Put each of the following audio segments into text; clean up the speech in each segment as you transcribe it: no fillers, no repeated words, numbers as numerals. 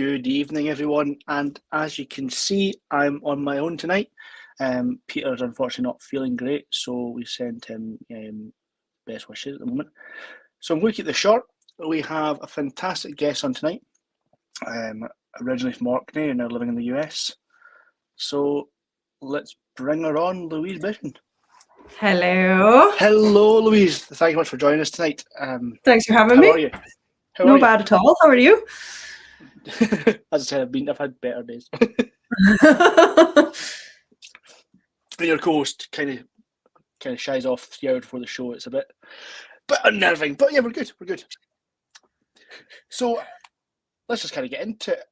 Good evening, everyone. And as you can see, I'm on my own tonight. Peter's unfortunately not feeling great, so we sent him best wishes at the moment. So I'm going to keep this short. We have a fantastic guest on tonight, originally from Orkney and now living in the US. So let's bring her on, Louise Bichan. Hello. Hello, Louise. Thank you much for joining us tonight. Thanks for having me. How are you? No bad at all. How are you? As I said, I've had better days. Your co-host kind of shies off 3 hours before the show. It's a bit unnerving, but yeah, we're good. So let's just kind of get into it.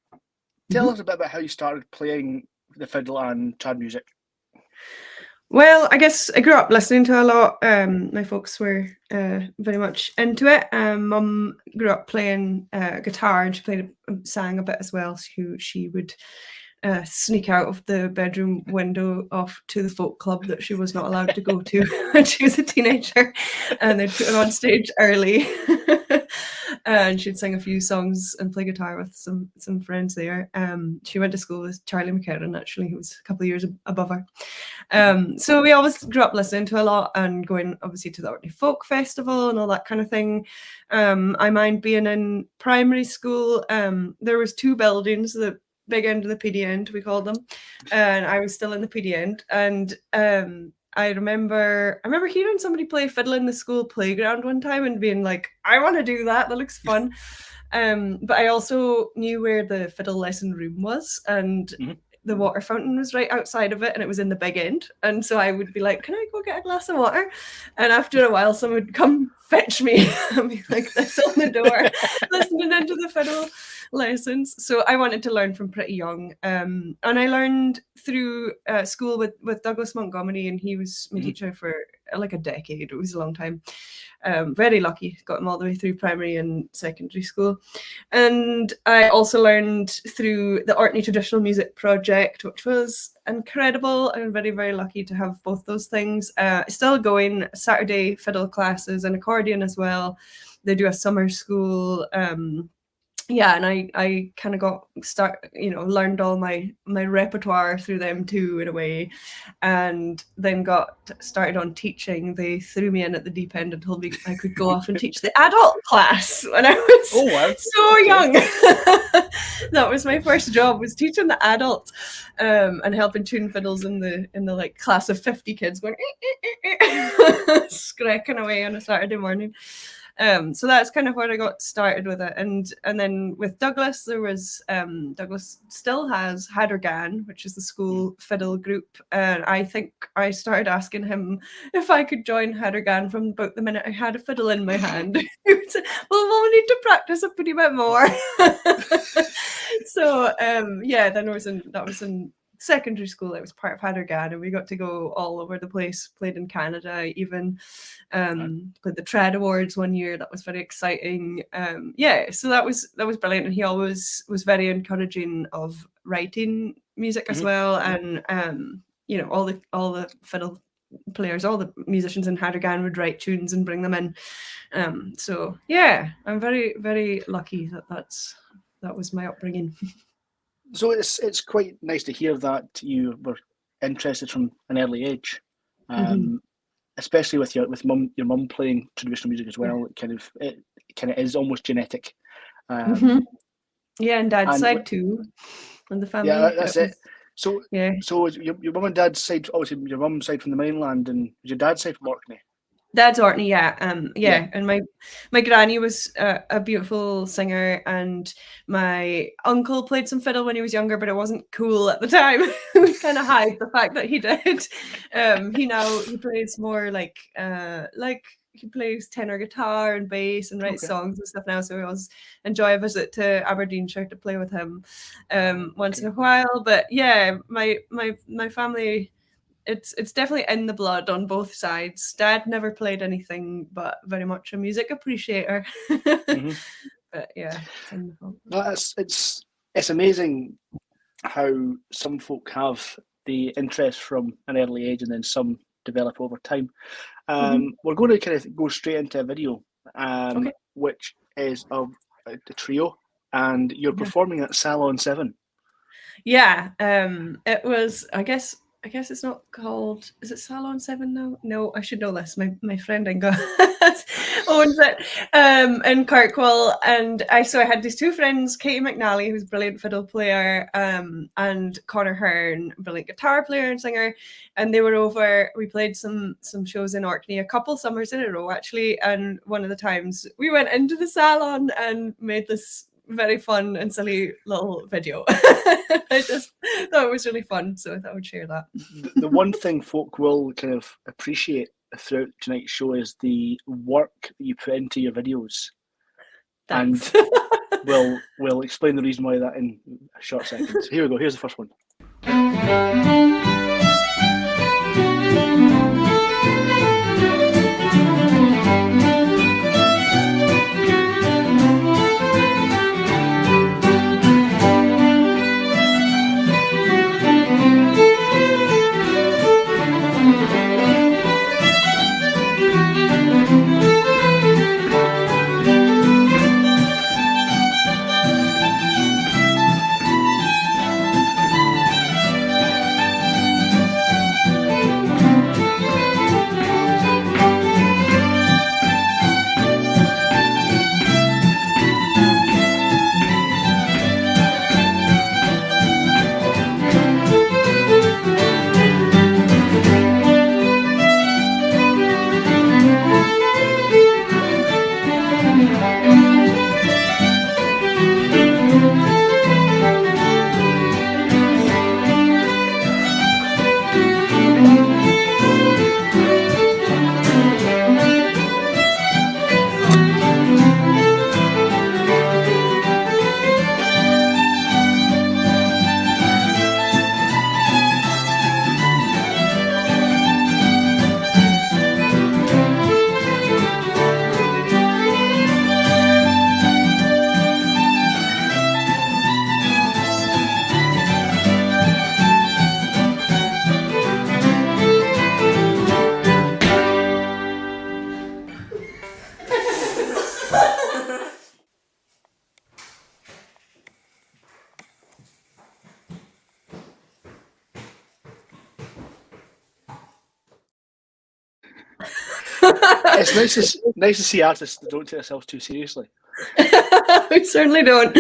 Tell us a bit about how you started playing the fiddle and trad music. Well, I guess I grew up listening to a lot. My folks were very much into it. Mum grew up playing guitar, and she sang a bit as well. She would sneak out of the bedroom window off to the folk club that she was not allowed to go to when she was a teenager, and they'd put her on stage early. And she'd sing a few songs and play guitar with some friends there. She went to school with Charlie McCarran, actually, who was a couple of years above her. So we always grew up listening to a lot and going obviously to the Orkney Folk Festival and all that kind of thing. I mind being in primary school. There was 2 buildings, the big end and the PD end, we called them, and I was still in the PD end, and I remember hearing somebody play fiddle in the school playground one time and being like, I want to do that looks fun. But I also knew where the fiddle lesson room was, and the water fountain was right outside of it, and it was in the big end, and so I would be like, can I go get a glass of water? And after a while someone would come fetch me and be like this on the door listening into the fiddle lessons. So I wanted to learn from pretty young, and I learned through school with Douglas Montgomery, and he was my teacher for like a decade. It was a long time. Very lucky, got him all the way through primary and secondary school. And I also learned through the Orkney Traditional Music Project, which was incredible. I'm very, very lucky to have both those things. Still going Saturday fiddle classes and accordion as well. They do a summer school. Yeah, and I kind of learned all my repertoire through them too, in a way, and then got started on teaching. They threw me in at the deep end and told me I could go off and teach the adult class when I was so young. That was my first job, was teaching the adults, and helping tune fiddles in the like class of 50 kids going scraping away on a Saturday morning. So that's kind of where I got started with it. And then with Douglas, there was Douglas still has Haddergan, which is the school fiddle group. And I think I started asking him if I could join Haddergan from about the minute I had a fiddle in my hand. He would say, well, we'll need to practice a pretty bit more. So yeah, then that was in secondary school. I was part of Haddergan, and we got to go all over the place. Played in Canada, even played the Trad Awards one year. That was very exciting. Yeah, so that was brilliant. And he always was very encouraging of writing music as well. And all the fiddle players, all the musicians in Haddergan would write tunes and bring them in. So yeah, I'm very, very lucky that was my upbringing. So it's quite nice to hear that you were interested from an early age, especially with your mum playing traditional music as well. It kind of is almost genetic. Yeah, and Dad's side too, and the family. Yeah, that's it. So yeah. So your mum and dad's side, obviously your mum's side from the mainland, and your dad's side from Orkney. Dad's Orkney, yeah. And my granny was a beautiful singer, and my uncle played some fiddle when he was younger, but it wasn't cool at the time. We kind of hide the fact that he did. He plays more like he plays tenor guitar and bass and writes songs and stuff now. So we always enjoy a visit to Aberdeenshire to play with him once in a while. But yeah, my family, it's definitely in the blood on both sides. Dad never played anything, but very much a music appreciator. But yeah, it's in the blood. No, it's amazing how some folk have the interest from an early age, and then some develop over time. We're going to kind of go straight into a video, which is of the trio and you're performing at Salon 7. Yeah, it was, I guess it's not called, is it Salon 7 now? No, I should know this. My friend Inga owns it in Kirkwall. And I had these two friends, Katie McNally, who's a brilliant fiddle player, and Connor Hearn, brilliant guitar player and singer. And they were over, we played some shows in Orkney a couple summers in a row, actually. And one of the times we went into the salon and made this very fun and silly little video. I just thought it was really fun, so I thought I would share that. The one thing folk will kind of appreciate throughout tonight's show is the work that you put into your videos. Thanks. And we'll explain the reason why that in a short second. So here we go, here's the first one. It's nice to see artists that don't take themselves too seriously. We certainly don't.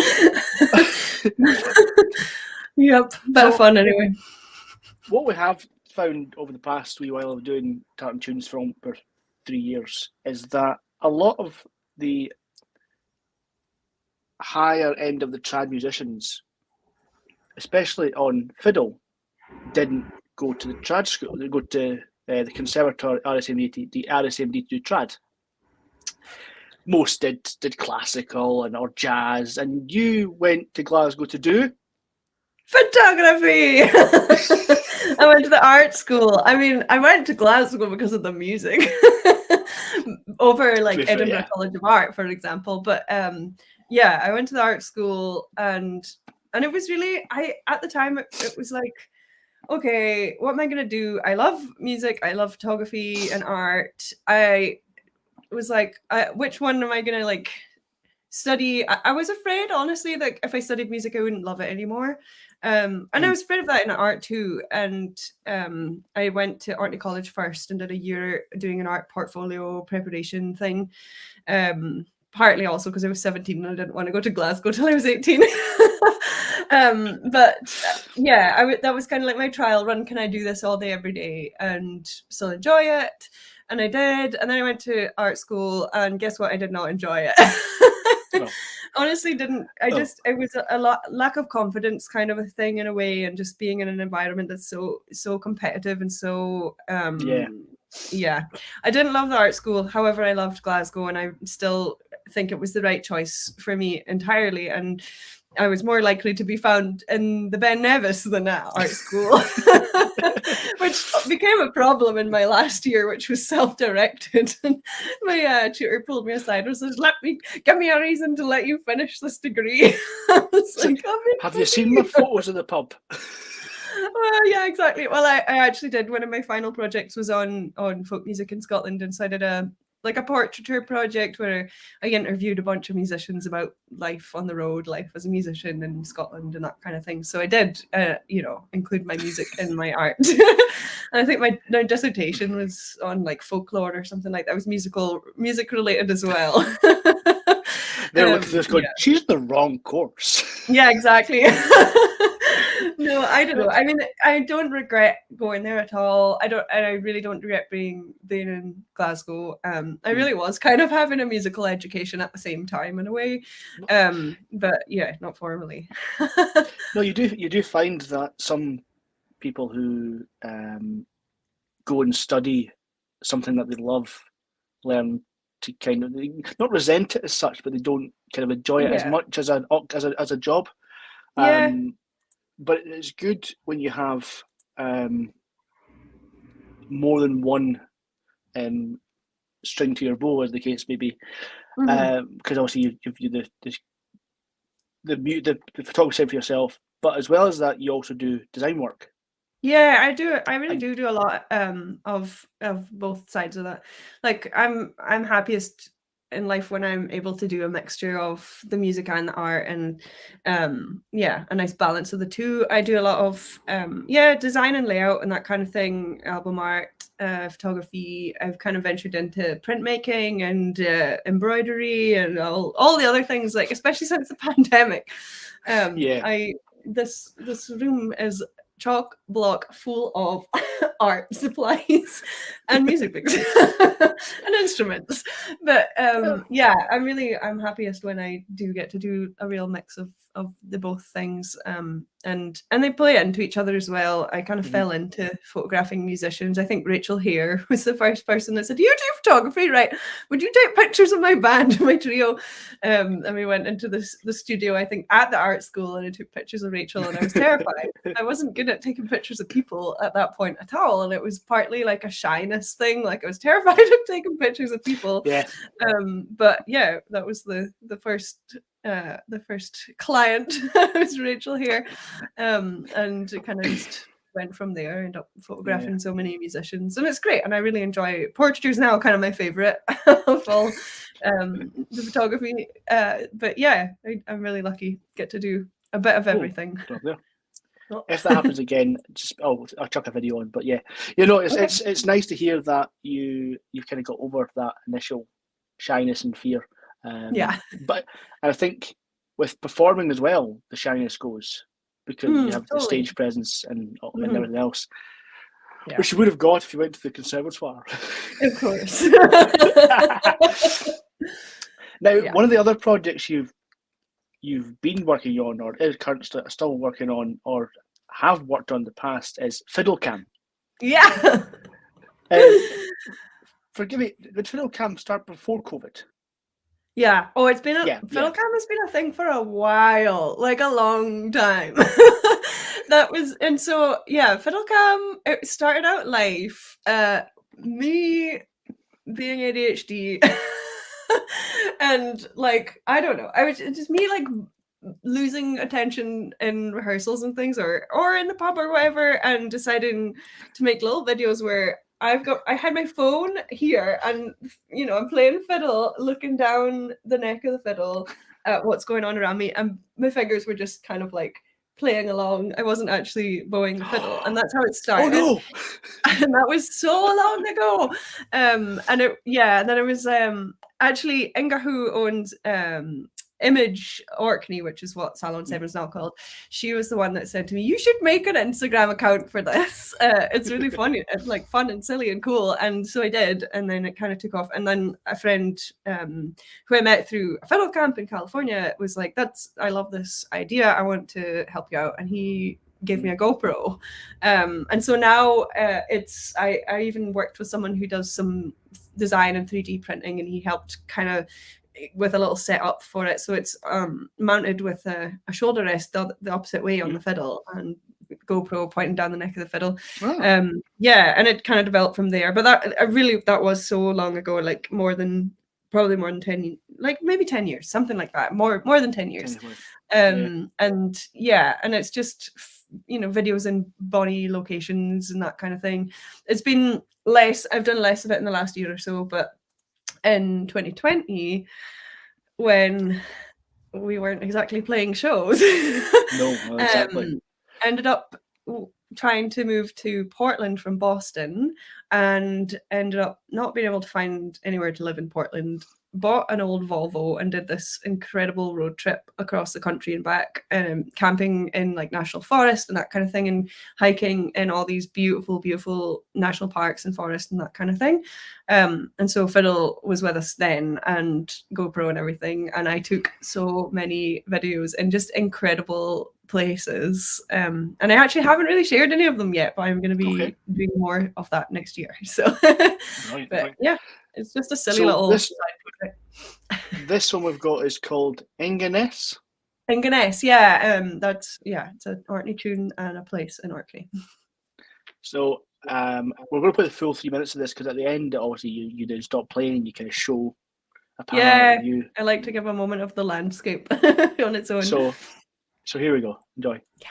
Yep, bit of fun anyway. What we have found over the past wee while of doing Tartan Tunes for 3 years is that a lot of the higher end of the trad musicians, especially on fiddle, didn't go to the trad school. They go to the conservatoire, RSMD to do trad. Most did classical or jazz, and you went to Glasgow to do photography. I went to the art school. I mean, I went to Glasgow because of the music over like Edinburgh College of Art, for example. But yeah, I went to the art school, and it was really, at the time it was like, okay, what am I gonna do? I love music, I love photography and art. I was like, which one am I gonna like study? I was afraid, honestly, that if I studied music, I wouldn't love it anymore. And I was afraid of that in art too. And I went to Orkney College first and did a year doing an art portfolio preparation thing. Partly also because I was 17 and I didn't want to go to Glasgow till I was 18. But yeah, that was kind of like my trial run. Can I do this all day, every day, and still enjoy it? And I did. And then I went to art school, and guess what? I did not enjoy it. No. Honestly, didn't. It was a lack of confidence kind of a thing in a way, and just being in an environment that's so competitive and so yeah. I didn't love the art school. However, I loved Glasgow, and I still think it was the right choice for me entirely. And I was more likely to be found in the Ben Nevis than at art school, which became a problem in my last year, which was self-directed. And my tutor pulled me aside and says, give me a reason to let you finish this degree. I was like, have you seen my photos of the pub? Well, yeah, exactly. Well, I actually did. One of my final projects was on folk music in Scotland, and so I did a like a portraiture project where I interviewed a bunch of musicians about life on the road, life as a musician in Scotland and that kind of thing. So I did, include my music in my art. And I think my dissertation was on like folklore or something like that. It was music related as well. They're looking at this going, she's the wrong course. Yeah, exactly. No, I don't know. I mean, I don't regret going there at all. I really don't regret being in Glasgow. I really was kind of having a musical education at the same time in a way. But yeah, not formally. No, you do find that some people who go and study something that they love learn to kind of not resent it as such, but they don't kind of enjoy it as much as a job. Yeah. But it's good when you have more than one string to your bow, as the case may be, because obviously you the photography side for yourself, but as well as that, you also do design work. Yeah, I do. I really do a lot of both sides of that. Like I'm happiest in life when I'm able to do a mixture of the music and the art, and a nice balance of the two. I do a lot of design and layout and that kind of thing, album art, photography. I've kind of ventured into printmaking and embroidery and all the other things, like especially since the pandemic. This room is chock block full of art supplies and music books and instruments. But I'm happiest when I do get to do a real mix of the both things. And they play into each other as well. I kind of fell into photographing musicians. I think Rachel Hare was the first person that said, "You do photography, right? Would you take pictures of my band, my trio?" And we went into the studio, I think, at the art school, and I took pictures of Rachel, and I was terrified. I wasn't good at taking pictures of people at that point at all, and it was partly like a shyness thing. Like I was terrified of taking pictures of people. Yeah. But yeah, that was the first client was Rachel here, and it kind of just went from there. Ended up photographing so many musicians, and it's great. And I really enjoy portraiture. Is now kind of my favorite of all the photography. But yeah, I'm really lucky get to do a bit of everything. If that happens again, I'll chuck a video on. But yeah, it's nice to hear that you've kind of got over that initial shyness and fear. But I think with performing as well, the shyness goes because you have the stage presence and everything else, which you would have got if you went to the conservatoire. Of course. Now, one of the other projects you've been working on, or is currently still working on, or have worked on in the past, is FiddleCam. Yeah. Forgive me, did FiddleCam start before COVID? Yeah. Oh, it's been FiddleCam has been a thing for a while, like a long time. FiddleCam, it started out life. Me being ADHD. And like, I don't know, I was just me like losing attention in rehearsals and things or in the pub or whatever, and deciding to make little videos where I had my phone here and I'm playing fiddle, looking down the neck of the fiddle at what's going on around me, and my fingers were just kind of like playing along. I wasn't actually bowing the fiddle, and that's how it started. Oh no! And that was so long ago. And then it was actually Inga, who owns Image Orkney, which is what Salon 7 is now called. She was the one that said to me, "You should make an Instagram account for this. It's really funny. It's like fun and silly and cool." And so I did, and then it kind of took off. And then a friend who I met through a fiddle camp in California was like, "I love this idea. I want to help you out." And he gave me a GoPro. And so now I even worked with someone who does some design and 3D printing, and he helped kind of with a little setup for it. So it's mounted with a shoulder rest the opposite way on the fiddle, and GoPro pointing down the neck of the fiddle. And it kind of developed from there. But that was so long ago, like probably more than 10, like maybe 10 years, something like that, more than 10 years. And it's just videos in bonny locations and that kind of thing. It's been less, I've done less of it in the last year or so, but in 2020 when we weren't exactly playing shows. No, exactly. Ended up trying to move to Portland from Boston and ended up not being able to find anywhere to live in Portland. Bought an old Volvo and did this incredible road trip across the country and back, camping in like national forest and that kind of thing, and hiking in all these beautiful, beautiful national parks and forests and that kind of thing. And so Fiddle was with us then, and GoPro and everything, and I took so many videos in just incredible places. And I actually haven't really shared any of them yet, but I'm going to be doing more of that next year. So, Right. Yeah, it's just a silly little. This one we've got is called Inverness. Inverness, yeah. It's an Orkney tune and a place in Orkney. So we're going to play the full 3 minutes of this because at the end, obviously, you then stop playing and you kind of show a panoramic view. I like to give a moment of the landscape on its own. So here we go. Enjoy. Yeah.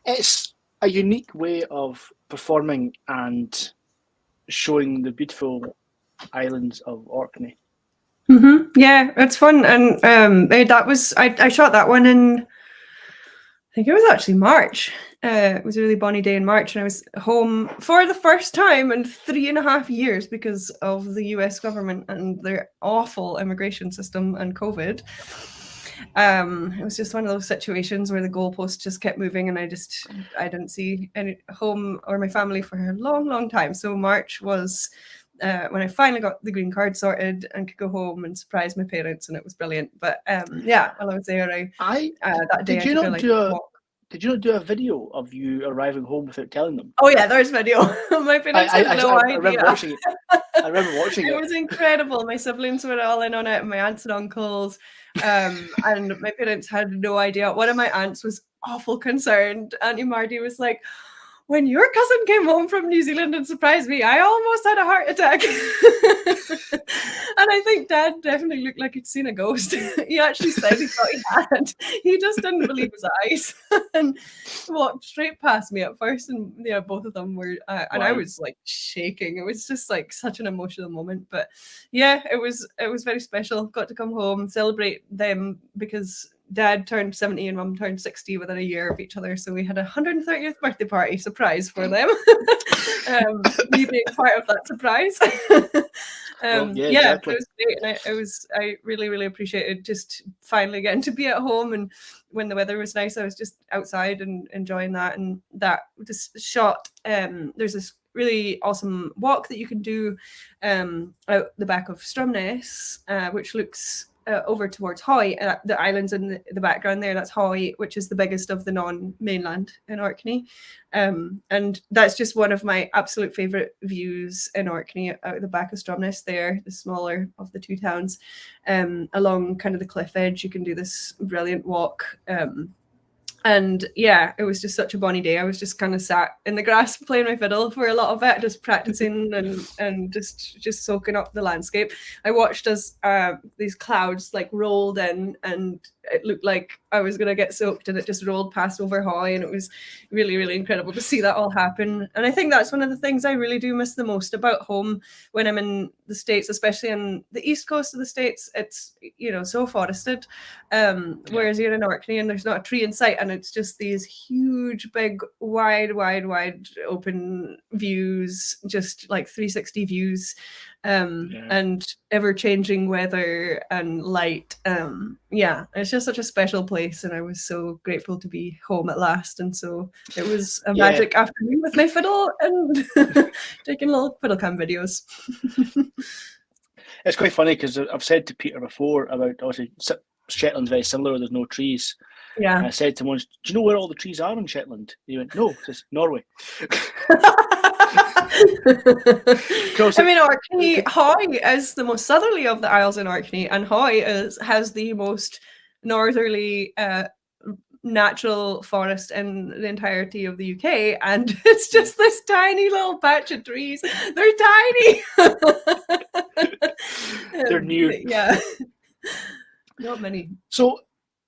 It's a unique way of performing and showing the beautiful islands of Orkney. Yeah, it's fun, and that was I shot that one in think it was actually March. It was a really bonny day in March, and I was home for the first time in 3.5 years because of the US government and their awful immigration system and COVID. It was just one of those situations where the goalposts just kept moving, and I didn't see any home or my family for a long, long time. So March was when I finally got the green card sorted and could go home and surprise my parents, and it was brilliant. But yeah, while I was there, that day I took a walk. Did you not do a video of you arriving home without telling them? Oh yeah, there's video. My parents had no idea. I remember watching it. I remember watching it. It was incredible. My siblings were all in on it, and my aunts and uncles. And my parents had no idea. One of my aunts was awful concerned. Auntie Marty was like, when your cousin came home from New Zealand and surprised me, I almost had a heart attack. And I think Dad definitely looked like he'd seen a ghost. He actually said he thought he had. He just didn't believe his eyes and walked straight past me at first. And yeah, both of them were, and I was like shaking. It was just like such an emotional moment. But yeah, it was very special. Got to come home, celebrate them because Dad turned 70 and Mum turned 60 within a year of each other. So we had a 130th birthday party surprise for them. Me being part of that surprise. Exactly. It was great. And I really, really appreciated just finally getting to be at home. And when the weather was nice, I was just outside and enjoying that. And that just shot, there's this really awesome walk that you can do out the back of Stromness, which looks over towards Hoy, the islands in the background there. That's Hoy, which is the biggest of the non-mainland in Orkney. And that's just one of my absolute favourite views in Orkney, out the back of Stromness there, the smaller of the two towns. Along kind of the cliff edge, you can do this brilliant walk. And yeah, it was just such a bonny day. I was just kind of sat in the grass playing my fiddle for a lot of it, just practicing and just soaking up the landscape. I watched as these clouds like rolled in, and it looked like I was going to get soaked, and it just rolled past over Hoy, and it was really, really incredible to see that all happen. And I think that's one of the things I really do miss the most about home when I'm in the States, especially on the east coast of the States. It's, so forested, whereas you're in Orkney and there's not a tree in sight, and it's just these huge, big, wide open views, just like 360 views, and ever-changing weather and light. It's just such a special place, and I was so grateful to be home at last. And so it was a magic afternoon with my fiddle and taking little fiddle cam videos. It's quite funny because I've said to Peter before about, obviously, Shetland's very similar. There's no trees. Yeah. And I said to him once, do you know where all the trees are in Shetland? He went, no, it's Norway. I mean, Orkney, Hoy is the most southerly of the Isles in Orkney, and Hoy has the most northerly natural forest in the entirety of the UK, and it's just this tiny little patch of trees. They're tiny. They're new. Yeah. Not many. So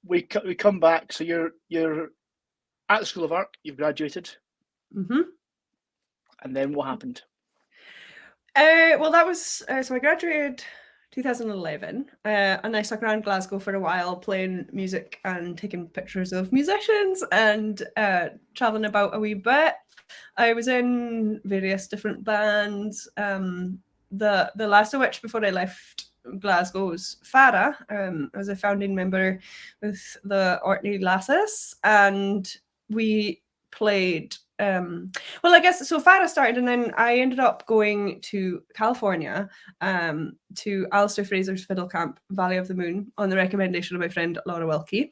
we come back. So you're at the School of Art. You've graduated. Mm-hmm. And then what happened? Well, that was so I graduated 2011, and I stuck around Glasgow for a while playing music and taking pictures of musicians and traveling about a wee bit. I was in various different bands. The last of which, before I left Glasgow, was Farah. I was a founding member with the Orkney Lasses, and we played. I guess so. Farah started, and then I ended up going to California to Alistair Fraser's fiddle camp, Valley of the Moon, on the recommendation of my friend Laura Wilkie.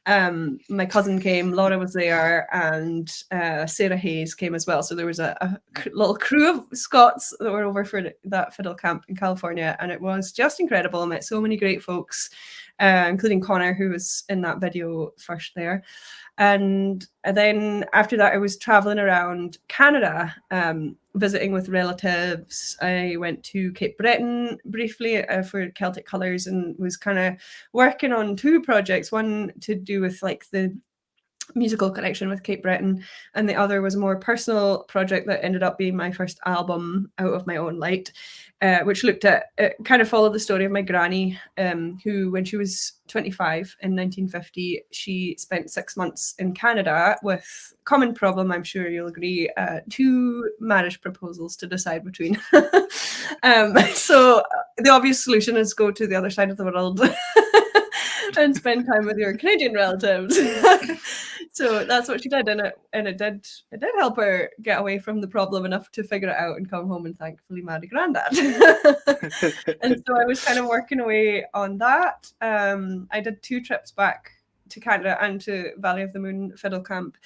My cousin came, Laura was there, and Sarah Hayes came as well. So there was a little crew of Scots that were over for that fiddle camp in California, and it was just incredible. I met so many great folks, including Connor, who was in that video first there. And then after that, I was traveling around Canada, visiting with relatives. I went to Cape Breton briefly for Celtic Colours, and was kind of working on two projects. One to do with like the musical connection with Cape Breton, and the other was a more personal project that ended up being my first album, Out of My Own Light, which looked at, it kind of followed the story of my granny, who, when she was 25 in 1950, she spent 6 months in Canada with, common problem, I'm sure you'll agree, 2 marriage proposals to decide between. So the obvious solution is go to the other side of the world and spend time with your Canadian relatives. So that's what she did, and it did help her get away from the problem enough to figure it out and come home and thankfully marry Grandad. And so I was kind of working away on that. I did 2 trips back to Canada and to Valley of the Moon Fiddle Camp.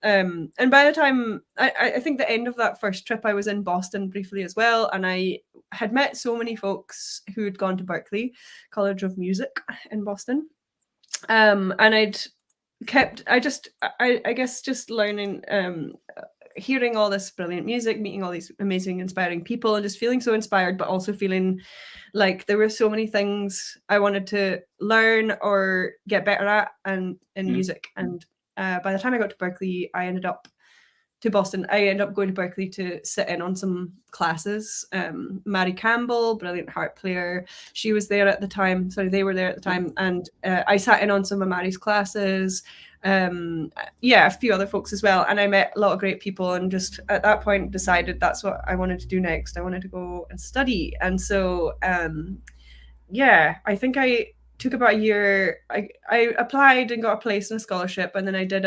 And by the time I think the end of that first trip, I was in Boston briefly as well, and I had met so many folks who had gone to Berklee College of Music in Boston, and I guess just learning, hearing all this brilliant music, meeting all these amazing, inspiring people, and just feeling so inspired, but also feeling like there were so many things I wanted to learn or get better at, and in music. And by the time I got to Berklee, I ended up going to Berklee to sit in on some classes. Mary Campbell, brilliant harp player, she was there at the time. Sorry, they were there at the time, and I sat in on some of Mary's classes. A few other folks as well, and I met a lot of great people. And just at that point, decided that's what I wanted to do next. I wanted to go and study, and so I think I took about a year. I applied and got a place in a scholarship, and then I did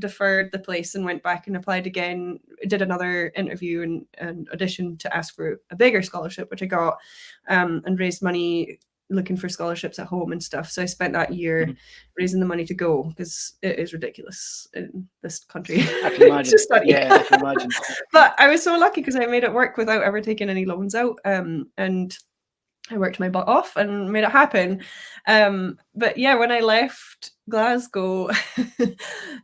deferred the place and went back and applied again, did another interview and audition to ask for a bigger scholarship, which I got, and raised money looking for scholarships at home and stuff. So I spent that year raising the money to go, because it is ridiculous in this country. I can imagine. I can imagine. But I was so lucky because I made it work without ever taking any loans out, and I worked my butt off and made it happen. But yeah, when I left Glasgow,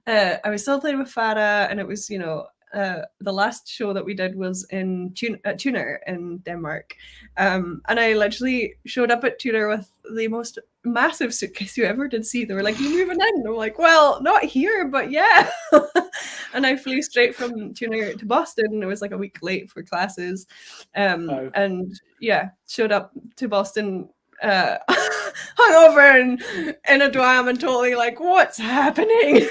I was still playing with Farah, and it was, the last show that we did was in Tuner in Denmark. And I literally showed up at Tuner with the most massive suitcase you ever did see. They were like, "You moving in?" And I'm like, "Well, not here, but yeah." And I flew straight from Tuner to Boston. It was like a week late for classes. And yeah, showed up to Boston hungover and in a dwam and totally like, what's happening?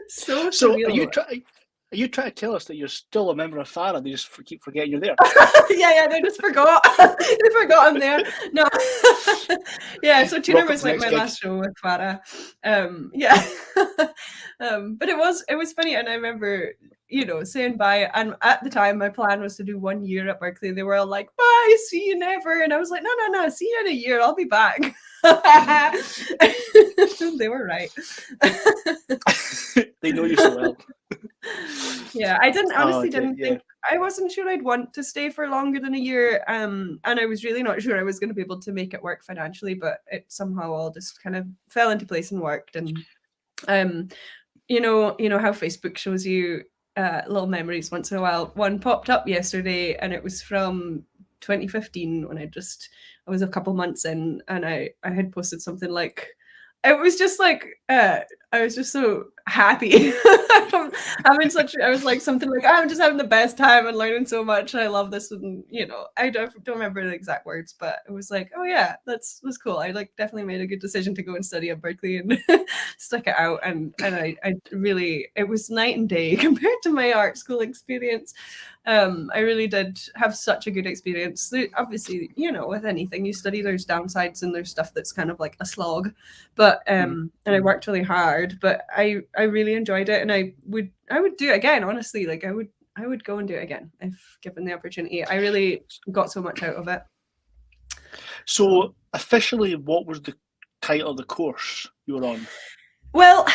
So are you trying to tell us that you're still a member of Farah? They just keep forgetting you're there. Yeah, they just forgot. They forgot I'm there. No. Yeah, so Tuner was like my last show with Farah. But it was funny, and I remember, saying bye. And at the time, my plan was to do 1 year at Berklee. They were all like, "Bye, see you never." And I was like, no, see you in a year. I'll be back. They were right. They know you so well. Yeah, I didn't think, I wasn't sure I'd want to stay for longer than a year. And I was really not sure I was going to be able to make it work financially, but it somehow all just kind of fell into place and worked. And you know how Facebook shows you little memories once in a while. One popped up yesterday, and it was from 2015 when I was a couple months in, and I had posted something like, it was just like, I was just so happy. I was like something like, I'm just having the best time and learning so much. I love this. And, I don't remember the exact words, but it was like, oh yeah, that's cool. I definitely made a good decision to go and study at Berklee and stuck it out. And I really, it was night and day compared to my art school experience. I really did have such a good experience. Obviously, with anything you study, there's downsides and there's stuff that's kind of like a slog, but and I worked really hard, but I really enjoyed it, and I would do it again, honestly. Like I would go and do it again if given the opportunity. I really got so much out of it. So officially, what was the title of the course you were on? Well,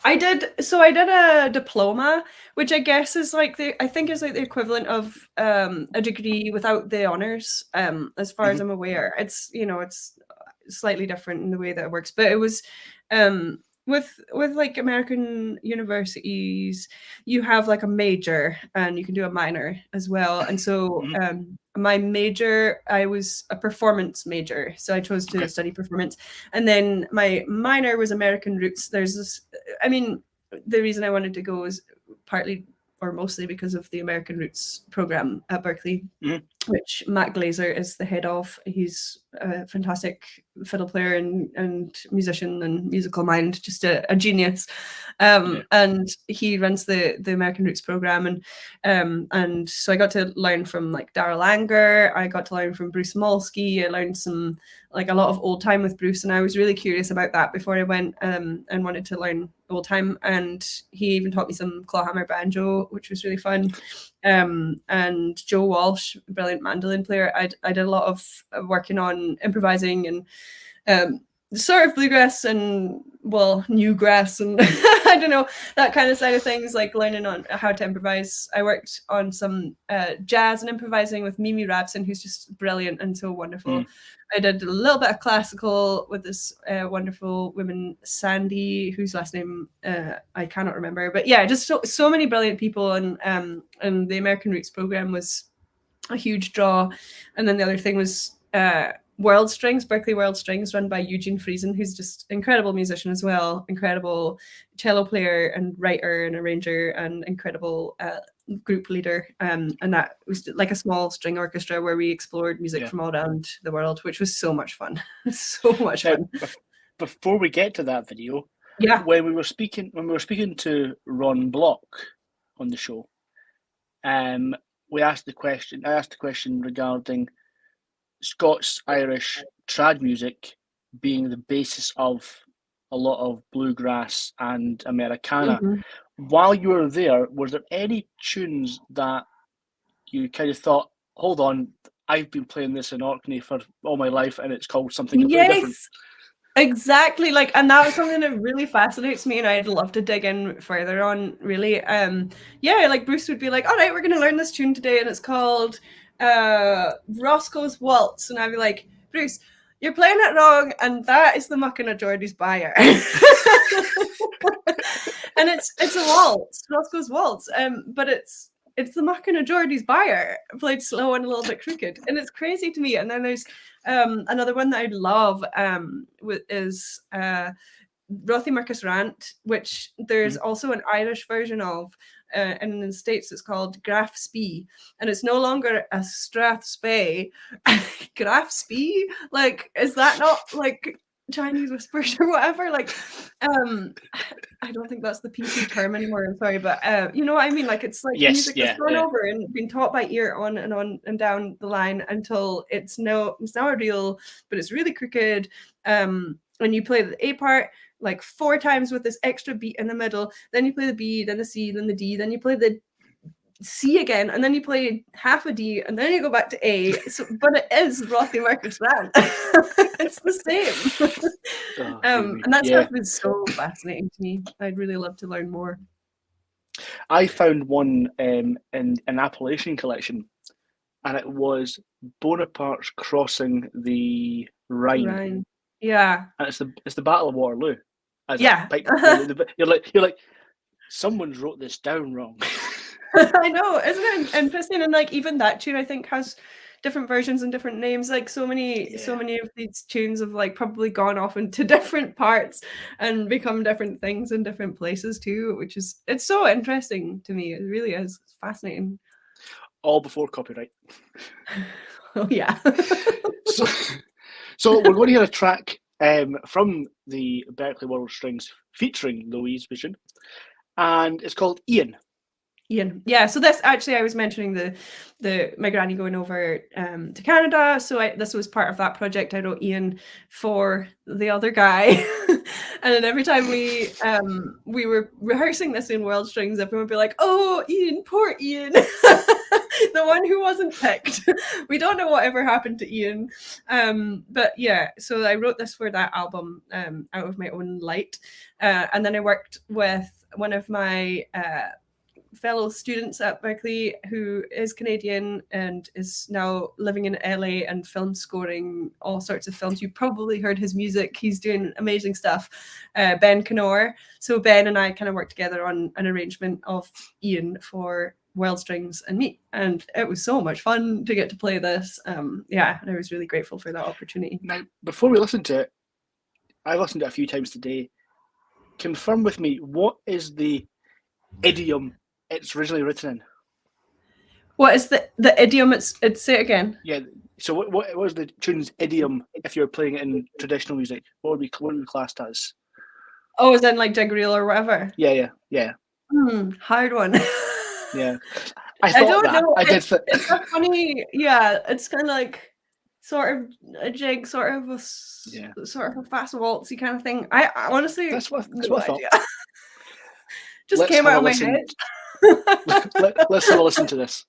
I did a diploma, which I guess is like the equivalent of a degree without the honors, as far as I'm aware. It's it's slightly different in the way that it works, but it was with like American universities, you have like a major and you can do a minor as well. And so my major, I was a performance major, so I chose to Okay. study performance. And then my minor was American roots. There's this, I mean, the reason I wanted to go is partly or mostly because of the American Roots program at Berkeley, which Matt Glazer is the head of. He's a fantastic fiddle player and musician and musical mind, just a genius. And he runs the American Roots program, and so I got to learn from like Daryl Anger. I got to learn from Bruce Molsky. I learned some like a lot of old time with Bruce, and I was really curious about that before I went and wanted to learn old time. And he even taught me some clawhammer banjo, which was really fun. And Joe Walsh, brilliant mandolin player. I did a lot of working on improvising and sort of bluegrass and newgrass and I don't know, that kind of side of things, like learning on how to improvise. I worked on some jazz and improvising with Mimi Rabson, who's just brilliant and so wonderful. I did a little bit of classical with this wonderful woman, Sandy, whose last name I cannot remember. But yeah, just so many brilliant people, and the American Roots program was a huge draw. And then the other thing was World Strings, Berkeley World Strings, run by Eugene Friesen, who's just incredible musician as well, incredible cello player and writer and arranger, and incredible group leader. And that was like a small string orchestra where we explored music from all around the world, which was so much fun. So much fun. Before we get to that video, yeah, when we were speaking to Ron Block on the show, I asked the question regarding Scots-Irish trad music being the basis of a lot of bluegrass and Americana. While you were there, were there any tunes that you kind of thought, hold on, I've been playing this in Orkney for all my life and it's called something completely different? Exactly, like, and that was something that really fascinates me, and I'd love to dig in further on, really. Like Bruce would be like, all right, we're going to learn this tune today, and it's called Roscoe's Waltz, and I'd be like, Bruce, you're playing it wrong, and that is the Mucking of Geordie's Byre. And it's a waltz, Roscoe's Waltz, but it's the Mucking of Geordie's Byre, played slow and a little bit crooked, and it's crazy to me. And then there's another one that I love is Rothiemurchus Rant, which there's also an Irish version of, and in the States it's called Graf Spee, and it's no longer a Strath Spey. Graf Spee? Like, is that not like Chinese whispers or whatever? Like, I don't think that's the PC term anymore. I'm sorry, but you know what I mean? Like, it's like music that's gone over and been taught by ear on and down the line until it's now a real, but it's really crooked. When you play the A part like 4 times with this extra beat in the middle, then you play the B, then the C, then the D, then you play the C again, and then you play half a D, and then you go back to A. So, but it is Rothiemurchus Rant. It's the same. And that stuff is so fascinating to me. I'd really love to learn more. I found one in an Appalachian collection, and it was Bonaparte's crossing the Rhine. Yeah, and it's the Battle of Waterloo. Yeah. You're like, someone's wrote this down wrong. I know, isn't it interesting? And like, even that tune, I think, has different versions and different names. Like, so many of these tunes have like probably gone off into different parts and become different things in different places too, which is, it's so interesting to me. It really is. It's fascinating. All before copyright. Oh yeah. So we're going to hear a track from the Berkeley World Strings featuring Louise Bichan, and it's called Ian. Yeah, so this, actually, I was mentioning my granny going over to Canada, so this was part of that project. I wrote Ian for the other guy, and then every time we were rehearsing this in World Strings, everyone would be like, "Oh, Ian, poor Ian." The one who wasn't picked. We don't know whatever happened to Ian. But yeah, so I wrote this for that album, Out of My Own Light. And then I worked with one of my fellow students at Berkeley who is Canadian and is now living in LA and film scoring all sorts of films. You probably heard his music. He's doing amazing stuff. Ben Canor. So Ben and I kind of worked together on an arrangement of Ian for Wild Strings and me, and it was so much fun to get to play this. And I was really grateful for that opportunity. Now, before we listen to it, I listened to it a few times today. Confirm with me, what is the idiom it's originally written in? What is the idiom? It's say it again. Yeah. So what was the tune's idiom if you're playing it in traditional music? What would be classed as? Oh, is that like jig reel or whatever? Yeah. Hard one. Yeah. I don't know. It's funny. Yeah, it's kind of like sort of a jig, sort of a fast waltzy kind of thing. I honestly, that's what I thought. Just came out of my head. Let's have a listen to this.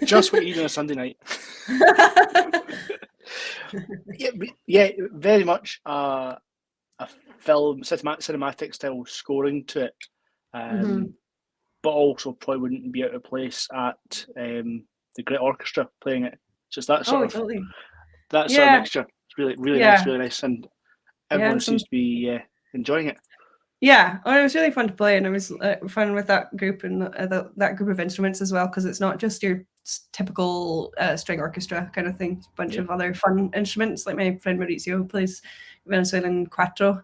Just what you do on a Sunday night. Yeah, very much a film, cinematic style scoring to it, but also probably wouldn't be out of place at the Great Orchestra playing it. Just that sort of totally. that sort of mixture. It's really, really nice, and everyone some, seems to be enjoying it. Yeah, it was really fun to play, and it was fun with that group and that group of instruments as well, because it's not just your typical string orchestra kind of thing. A bunch of other fun instruments, like my friend Mauricio who plays Venezuelan cuatro.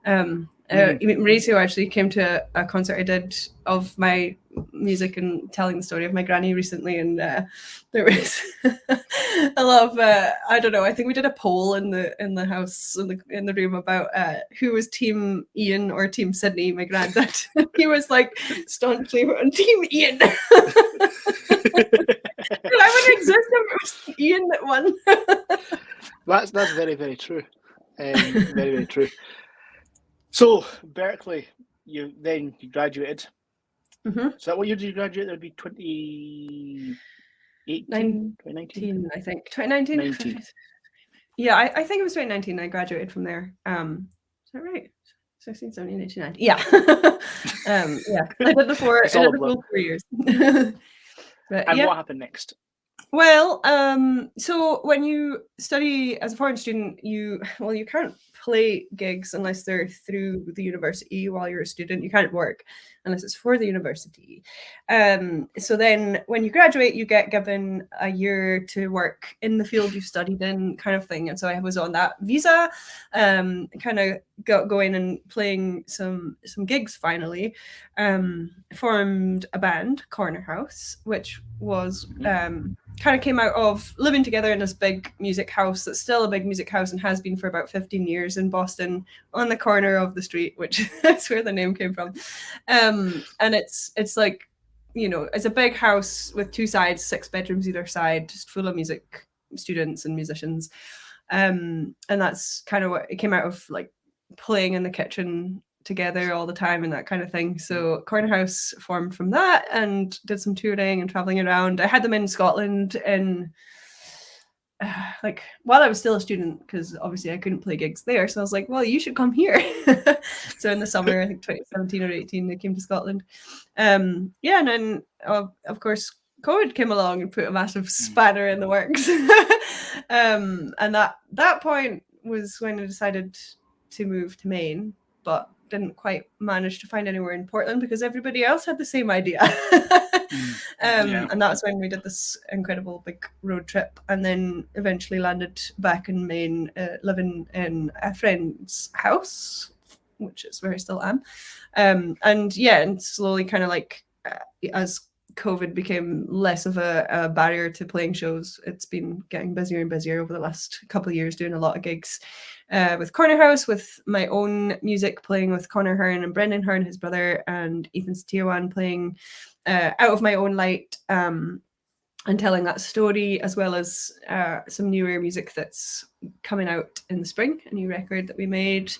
Mauricio actually came to a concert I did of my music and telling the story of my granny recently, and there was a lot of I don't know. I think we did a poll in the house in the room about who was Team Ian or Team Sydney, my granddad. He was like staunchly on Team Ian. I wouldn't exist if it was Ian that won. That's very, very true. Very, very true. So Berkeley, you graduated. So what year did you graduate? That would be 2019, I think 2019. Yeah, I think it was 2019. I graduated from there. Is that right? 16, 17, 18, 19. Yeah. Yeah. I did the full 4 years. But, what happened next? Well, so when you study as a foreign student, you can't play gigs unless they're through the university while you're a student. You can't work unless it's for the university. So then when you graduate, you get given a year to work in the field you studied in, kind of thing. And so I was on that visa, kind of going and playing some gigs finally. Formed a band, Corner House, which was kind of came out of living together in this big music house that's still a big music house and has been for about 15 years in Boston on the corner of the street, which that's where the name came from. And it's like, it's a big house with 2 sides, 6 bedrooms either side, just full of music students and musicians. And that's kind of what it came out of, like playing in the kitchen together all the time and that kind of thing. So Corner House formed from that and did some touring and traveling around. I had them in Scotland in like while I was still a student, because obviously I couldn't play gigs there. So I was like, well, you should come here. So in the summer, I think 2017 or 18, they came to Scotland. And then of course COVID came along and put a massive spanner in the works. And that point was when I decided to move to Maine, but didn't quite manage to find anywhere in Portland because everybody else had the same idea. And that's when we did this incredible big road trip, and then eventually landed back in Maine, living in a friend's house, which is where I still am. And slowly kind of like as COVID became less of a barrier to playing shows, it's been getting busier and busier over the last couple of years, doing a lot of gigs with Corner House, with my own music, playing with Connor Hearn and Brendan Hearn, his brother, and Ethan Satirawan, playing Out of My Own Light, and telling that story, as well as some newer music that's coming out in the spring, a new record that we made.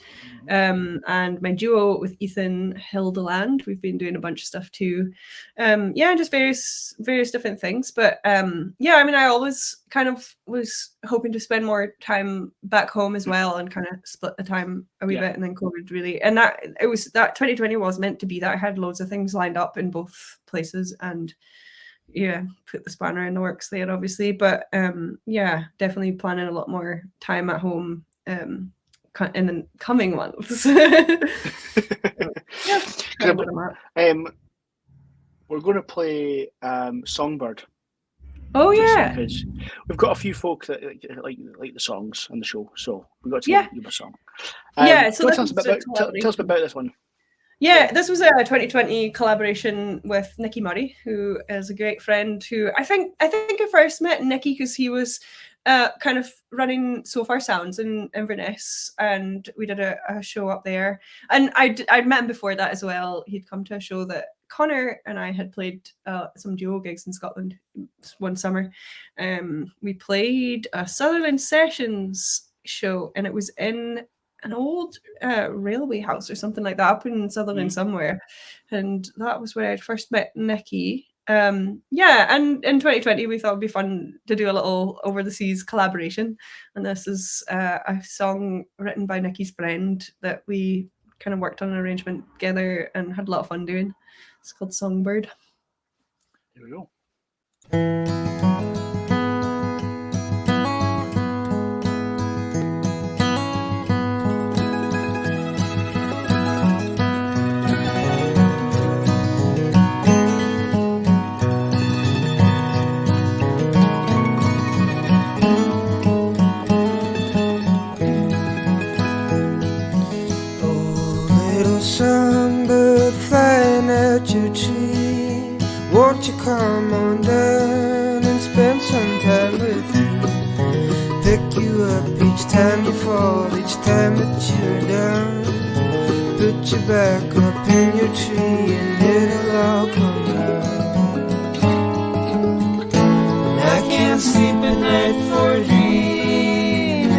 And my duo with Ethan, Hildeland, we've been doing a bunch of stuff too. Just various different things. But I always kind of was hoping to spend more time back home as well, and kind of split the time a wee bit. And then COVID really, and that 2020 was meant to be that. I had loads of things lined up in both places, and put the spanner in the works there, obviously. But definitely planning a lot more time at home in the coming months. We're going to play Songbird. Oh yeah, we've got a few folk that like the songs on the show, so we got to give a song. So tell us a bit about this one. Yeah, this was a 2020 collaboration with Nicky Murray, who is a great friend. Who I think I first met Nicky because he was kind of running So Far Sounds in Inverness, and we did a show up there. And I'd met him before that as well. He'd come to a show that Connor and I had played some duo gigs in Scotland one summer. We played a Sutherland Sessions show, and it was in an old railway house or something like that up in Sutherland somewhere. And that was where I first met Nicky. Yeah, and in 2020 we thought it'd be fun to do a little over the seas collaboration, and this is a song written by Nikki's friend that we kind of worked on an arrangement together and had a lot of fun doing. It's called Songbird. Here we go. Songbird flying at your tree, won't you come on down and spend some time with me? Pick you up each time you fall, each time that you're down. Put you back up in your tree and it'll all come down. And I can't sleep at night for dreaming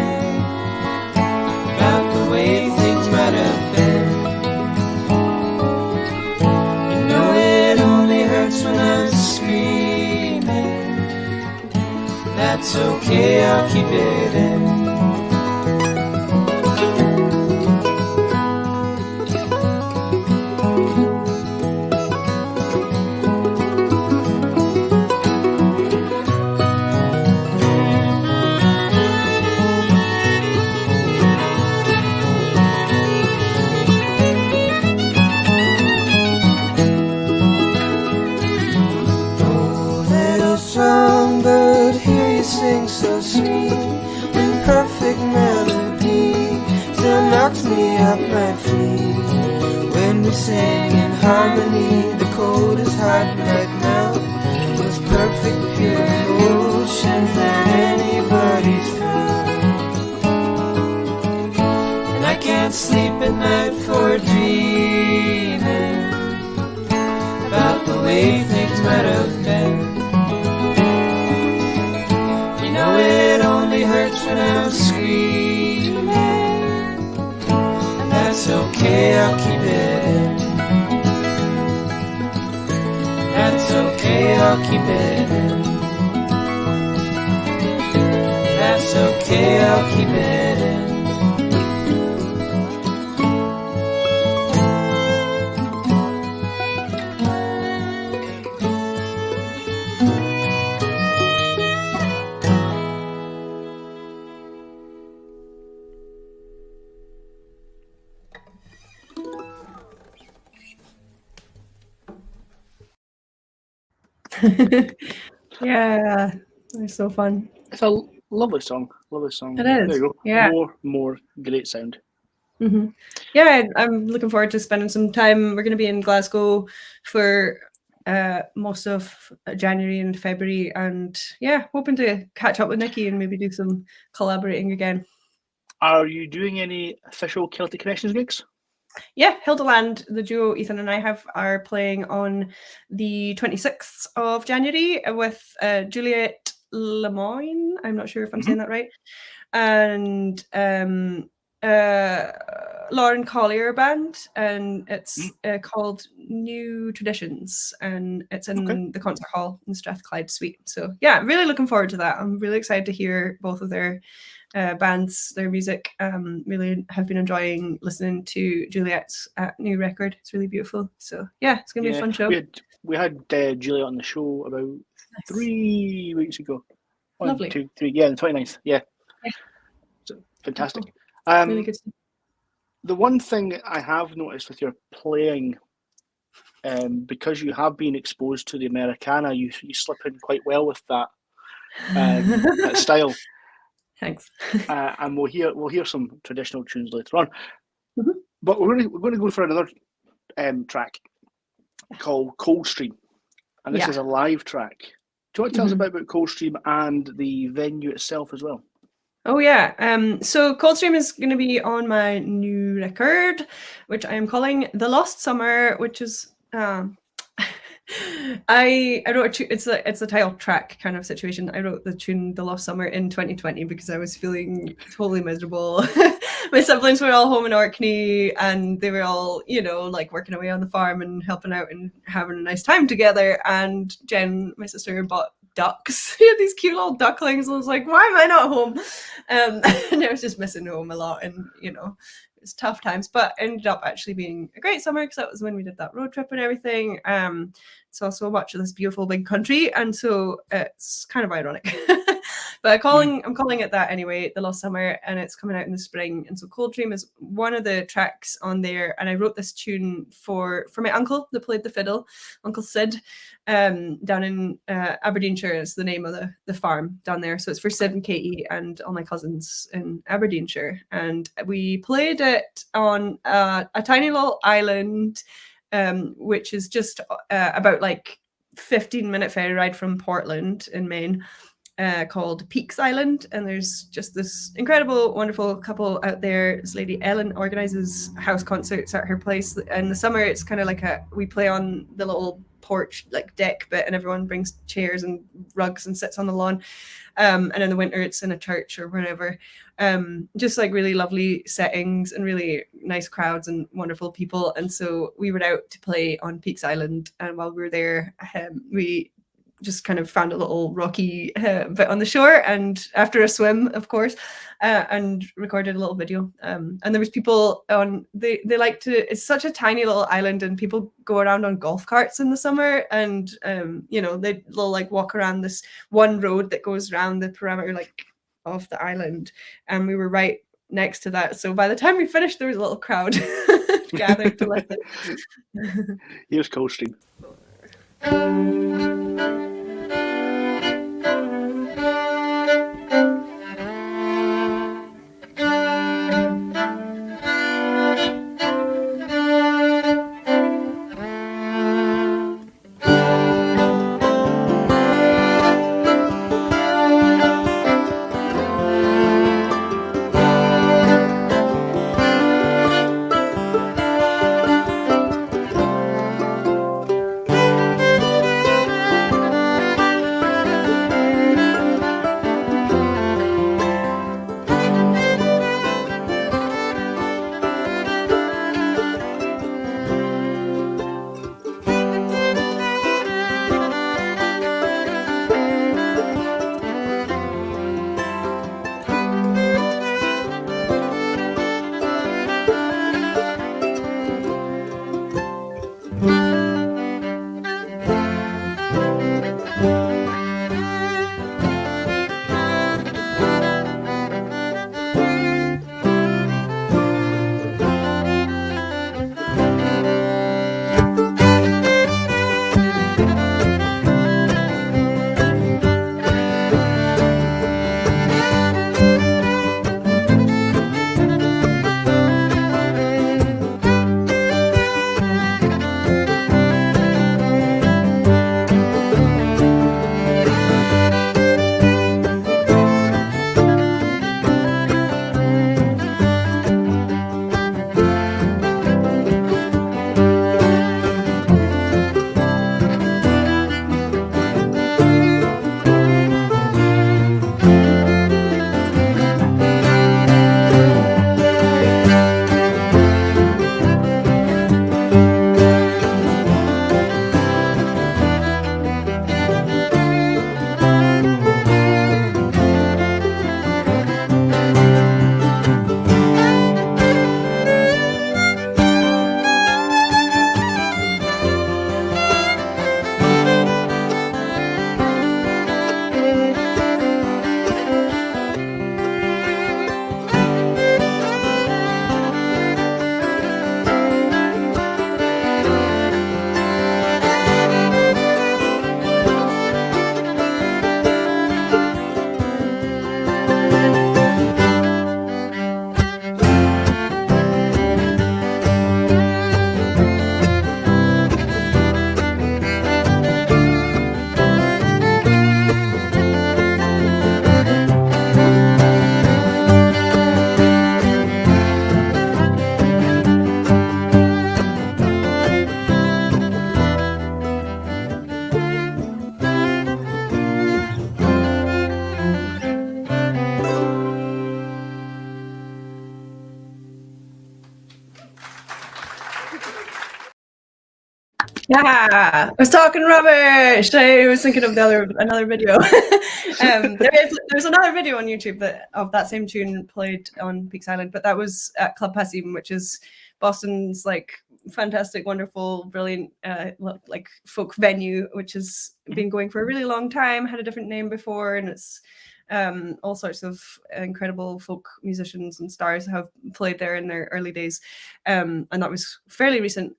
about the way things might have been. When I'm screaming, that's okay, I'll keep it in. Songbird, hear you sing so sweet, in perfect melody, still knocks me off my feet. When we sing in harmony, the coldest heart might melt. Those perfect pure emotions that anybody's felt. And I can't sleep at night for dreaming about the way things might have been. It only hurts when I'm screaming, and that's okay, I'll keep it in. That's okay, I'll keep it in. That's okay, I'll keep it in. Yeah, they're so fun. It's a lovely song. Lovely song. It is. There you go. Yeah. More great sound. Mm-hmm. Yeah, I'm looking forward to spending some time. We're going to be in Glasgow for most of January and February, and yeah, hoping to catch up with Nikki and maybe do some collaborating again. Are you doing any official Celtic Connections gigs? Yeah, Hildeland, the duo Ethan and I are playing on the 26th of January with Juliet Lemoyne. I'm not sure if I'm saying that right. And Lauren Collier band, and it's called New Traditions, and it's in the concert hall in Strathclyde Suite. So yeah, really looking forward to that. I'm really excited to hear both of their bands, their music. Really have been enjoying listening to Juliet's new record. It's really beautiful. So yeah, it's gonna be a fun show. We had Juliet on the show about 3 weeks ago. Lovely. 2, 3, yeah, the 29th. Yeah. So, fantastic. Really good stuff. The one thing I have noticed with your playing, because you have been exposed to the Americana, you slip in quite well with that that style. Thanks. And we'll hear some traditional tunes later on. Mm-hmm. But we're going to go for another track called Coldstream, and this is a live track. Do you want to tell us about Coldstream and the venue itself as well? Oh yeah. So Coldstream is going to be on my new record, which I am calling The Lost Summer, which is I wrote a tune. It's a title track kind of situation. I wrote the tune "The Lost Summer" in 2020 because I was feeling totally miserable. My siblings were all home in Orkney, and they were all, like working away on the farm and helping out and having a nice time together. And Jen, my sister, bought ducks. He had these cute little ducklings. I was like, why am I not home? And I was just missing home a lot, and it's tough times, but ended up actually being a great summer because that was when we did that road trip and everything. Saw so much of this beautiful big country, and so it's kind of ironic. But I'm calling it that anyway, The Lost Summer, and it's coming out in the spring. And so Cold Dream is one of the tracks on there, and I wrote this tune for my uncle that played the fiddle, Uncle Sid, down in Aberdeenshire. Is the name of the farm down there. So it's for Sid and Katie and all my cousins in Aberdeenshire, and we played it on a tiny little island, which is just about like 15-minute ferry ride from Portland in Maine, called Peaks Island. And there's just this incredible, wonderful couple out there. This lady Ellen organizes house concerts at her place. In the summer, it's kind of like we play on the little porch, like deck bit, and everyone brings chairs and rugs and sits on the lawn. And in the winter, it's in a church or wherever. Just like really lovely settings and really nice crowds and wonderful people. And so we were out to play on Peaks Island, and while we were there, we just kind of found a little rocky bit on the shore, and after a swim, of course, and recorded a little video. And there was people on, they like to, it's such a tiny little island, and people go around on golf carts in the summer, and they'll like walk around this one road that goes around the perimeter like of the island, and we were right next to that. So by the time we finished, there was a little crowd gathered to listen. Here's Cold Stream. Yeah, I was talking rubbish. I was thinking of another video. There's another video on YouTube of that same tune played on Peaks Island, but that was at Club Passim, which is Boston's like fantastic, wonderful, brilliant like folk venue, which has been going for a really long time. Had a different name before, and it's all sorts of incredible folk musicians and stars have played there in their early days, and that was fairly recent.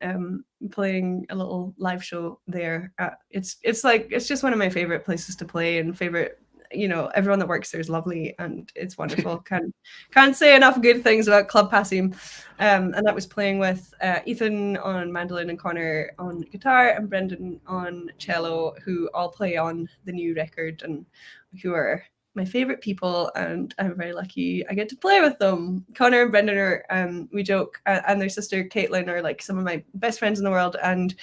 Playing a little live show there. It's just one of my favorite places to play, and favorite. Everyone that works there is lovely and it's wonderful. Can't say enough good things about Club Passim. And that was playing with Ethan on mandolin and Connor on guitar and Brendan on cello, who all play on the new record and who are my favorite people, and I'm very lucky I get to play with them. Connor and Brendan are, we joke, and their sister Caitlin are like some of my best friends in the world, and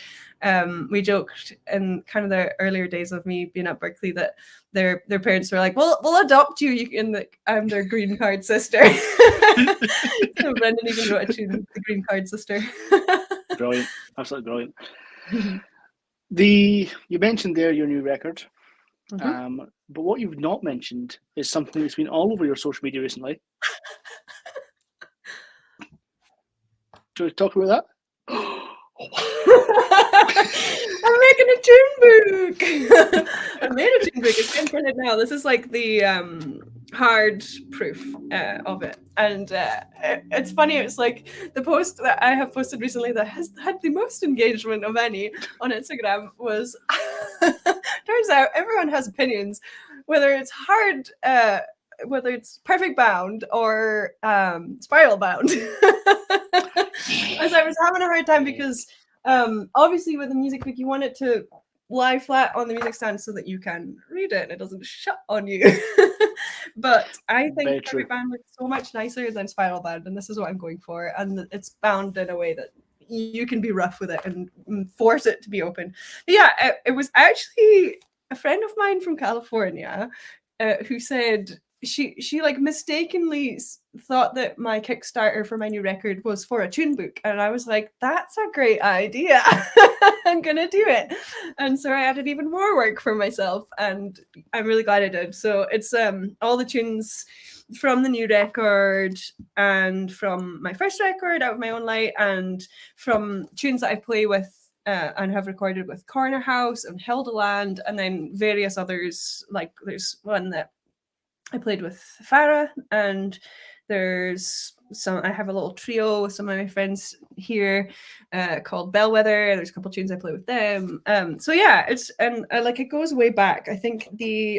we joked in kind of the earlier days of me being at Berkeley that their parents were like, we'll adopt you, I'm their green card sister. So Brendan even wrote a tune, The Green Card Sister. Brilliant, absolutely brilliant. You mentioned there your new record. Mm-hmm. But what you've not mentioned is something that's been all over your social media recently. Do you want to talk about that? I'm making a tune book. I made a tune book. It's getting printed now. This is like the hard proof of it, and it's funny. It's like the post that I have posted recently that has had the most engagement of any on Instagram was. Turns out everyone has opinions, whether it's hard, whether it's perfect bound or spiral bound. As I was having a hard time because obviously with the music book you want it to lie flat on the music stand so that you can read it and it doesn't shut on you. But I think perfect bound looks so much nicer than spiral bound, and this is what I'm going for. And it's bound in a way that you can be rough with it and force it to be open. But yeah, it was actually a friend of mine from California who said she like mistakenly thought that my Kickstarter for my new record was for a tune book, and I was like, that's a great idea. I'm gonna do it. And so I added even more work for myself, and I'm really glad I did. So it's all the tunes from the new record and from my first record, Out of My Own Light, and from tunes that I play with and have recorded with Corner House and Hildeland, and then various others. Like there's one that I played with Farah, and there's I have a little trio with some of my friends here called Bellwether. There's a couple tunes I play with them. So yeah, it goes way back. I think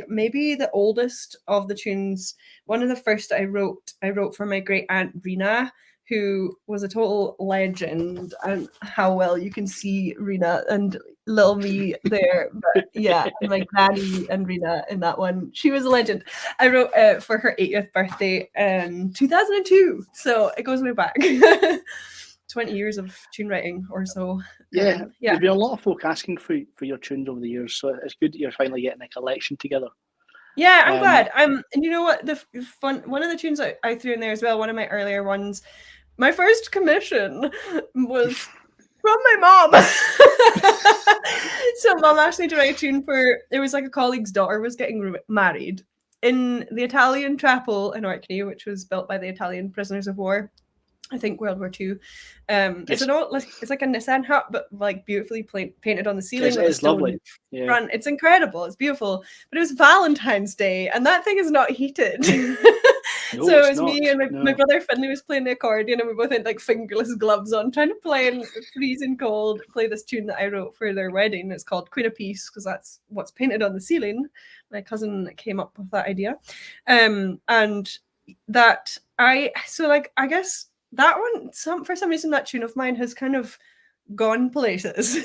maybe the oldest of the tunes, one of the first I wrote for my great aunt Rena, who was a total legend, and how well you can see Rena and little me there. But yeah, my granny and Rena in that one. She was a legend. I wrote for her 80th birthday in 2002. So it goes way back. 20 years of tune writing or so. Yeah. There's been a lot of folk asking for your tunes over the years. So it's good that you're finally getting a collection together. Yeah, I'm glad. And you know what? One of the tunes I threw in there as well, one of my earlier ones, my first commission was from my mom. So mom asked me to write a tune it was like a colleague's daughter was getting married in the Italian chapel in Orkney, which was built by the Italian prisoners of war, I think World War II. It's it's like a Nissan hut, but like beautifully painted on the ceiling. It's lovely. Yeah. Front. It's incredible. It's beautiful. But it was Valentine's Day, and that thing is not heated. No, so it was me and my brother Finley was playing the accordion, and we both had like fingerless gloves on, trying to play in freezing cold, play this tune that I wrote for their wedding. It's called Queen of Peace, because that's what's painted on the ceiling. My cousin came up with that idea. And that I guess that one, for some reason, that tune of mine has kind of gone places.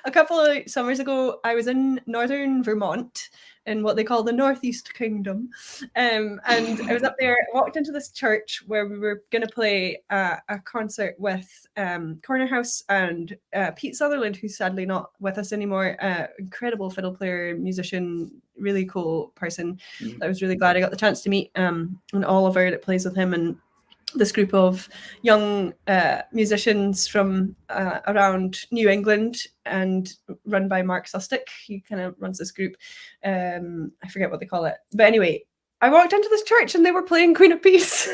A couple of summers ago, I was in northern Vermont in what they call the Northeast Kingdom, and I was up there. I walked into this church where we were going to play a concert with Corner House and Pete Sutherland, who's sadly not with us anymore. Incredible fiddle player, musician, really cool person. I was really glad I got the chance to meet, and Oliver that plays with him, and this group of young musicians from around New England, and run by Mark Sustick. He kind of runs this group. I forget what they call it. But anyway, I walked into this church and they were playing Queen of Peace.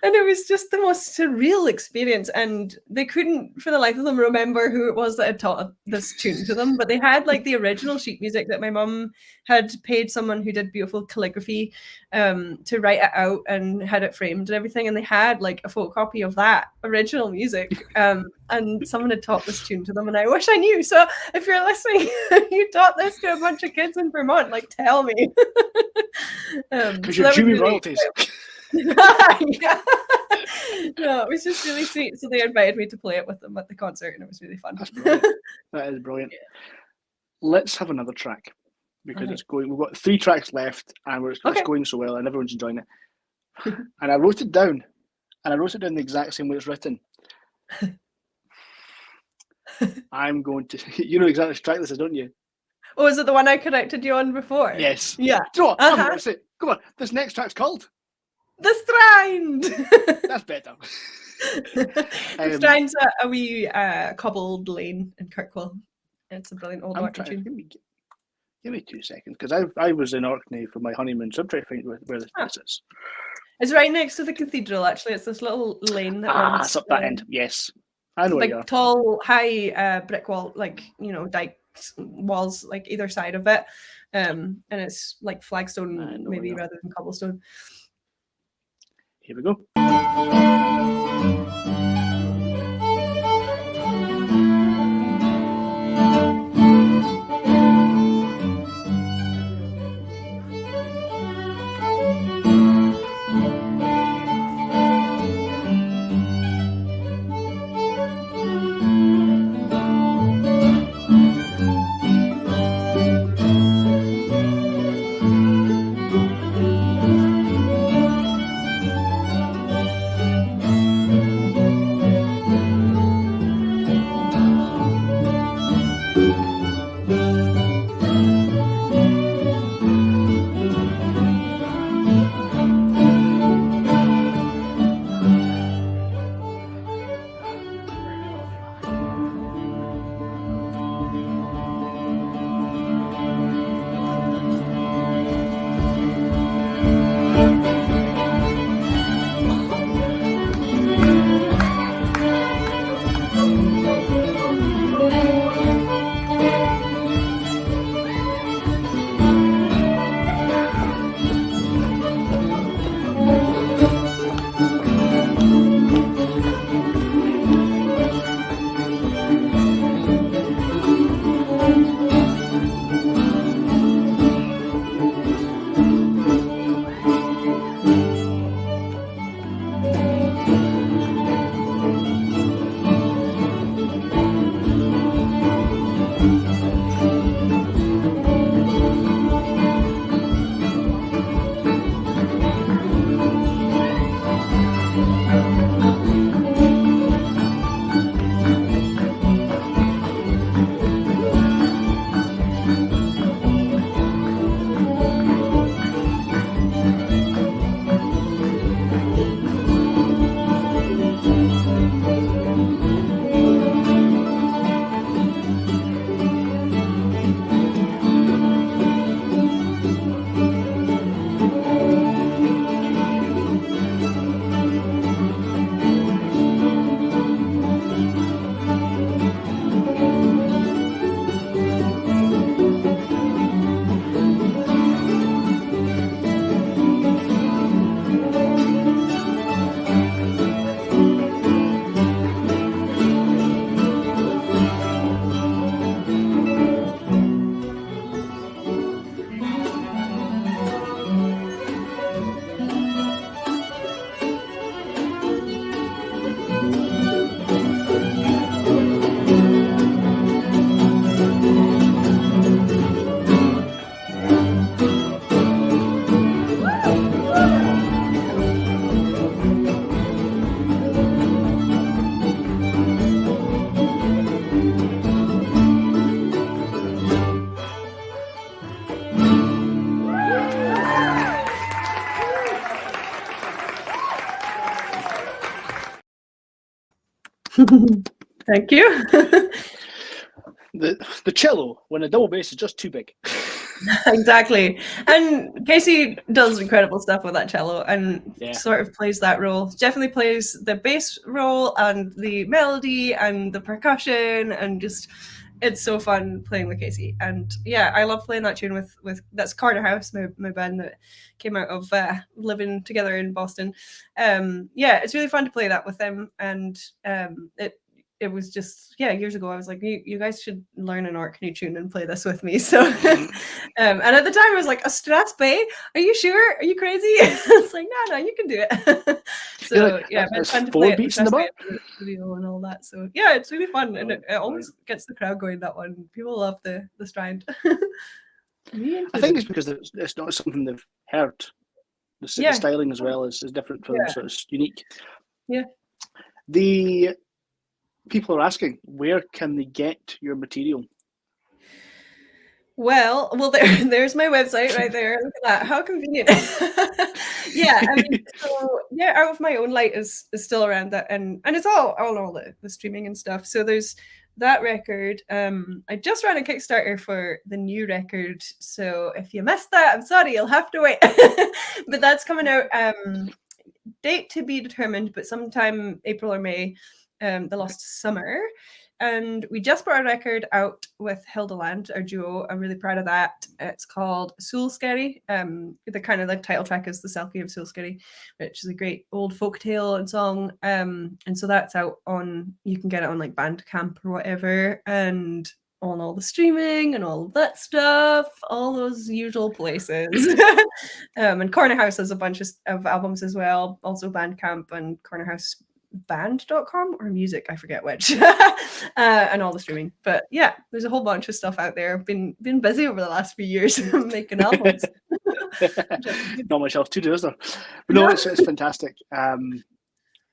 And it was just the most surreal experience. And they couldn't, for the life of them, remember who it was that had taught this tune to them. But they had like the original sheet music that my mum had paid someone who did beautiful calligraphy to write it out and had it framed and everything. And they had like a photocopy of that original music. And someone had taught this tune to them. And I wish I knew. So if you're listening, you taught this to a bunch of kids in Vermont, like tell me. Because you're due royalties. Yeah. No, it was just really sweet. So they invited me to play it with them at the concert, and it was really fun. That's brilliant. That is brilliant. Yeah. Let's have another track, because it's going. We've got 3 tracks left, and it's going so well, and everyone's enjoying it. And I wrote it down, the exact same way it's written. I'm going to. You know exactly which track this is, don't you? Oh, is it the one I corrected you on before? Yes. Yeah. Do you know what? I'm going to say, come on. This next track's called The Strand. That's better. The Strand's a wee cobbled lane in Kirkwall. It's a brilliant old Orkney tune. Give me 2 seconds, because I was in Orkney for my honeymoon, so I'm trying to think where this place is. It's right next to the cathedral, actually. It's this little lane that runs. It's up that end. Yes, I know. Like tall, high brick wall, like dike walls, like either side of it, and it's like flagstone, maybe rather than cobblestone. Here we go. Thank you. The cello, when a double bass is just too big. Exactly. And Casey does incredible stuff with that cello and Yeah. sort of plays that role. Definitely plays the bass role and the melody and the percussion, and just it's so fun playing with Casey. And yeah, I love playing that tune with that's Corner House, my band that came out of living together in Boston. Yeah, it's really fun to play that with them, and it was just years ago. I was like, you guys should learn an Orkney tune and play this with me. So, and at the time I was like, a Strathspey? Are you sure? Are you crazy? It's like, no, you can do it. So it's fun to play 4 beats in the bar. video and all that. So yeah, it's really fun, and it always gets the crowd going. That one, people love the strand. I think it's because it's not something they've heard. The styling as well is different for them, so it's unique. Yeah. The people are asking, where can they get your material? Well, there's my website right there. Look at that. How convenient. Yeah, I mean, so Out of My Own Light is still around, that, and it's all the streaming and stuff. So there's that record. I just ran a Kickstarter for the new record. So if you missed that, I'm sorry, you'll have to wait. But that's coming out. Date to be determined, but sometime April or May. The Lost Summer, and we just brought a record out with Hildeland, our duo. I'm really proud of that. It's called Soul Scary. The kind of like title track is The Selkie of Soul Scary, which is a great old folk tale and song. And so that's out on, you can get it on like Bandcamp or whatever, and on all the streaming and all of that stuff, all those usual places. And Corner House has a bunch of albums as well, also Bandcamp and Corner House band.com or music, I forget which. And all the streaming. But yeah, there's a whole bunch of stuff out there. I've been busy over the last few years making albums. Not much else to do, is there? But no, it's fantastic. And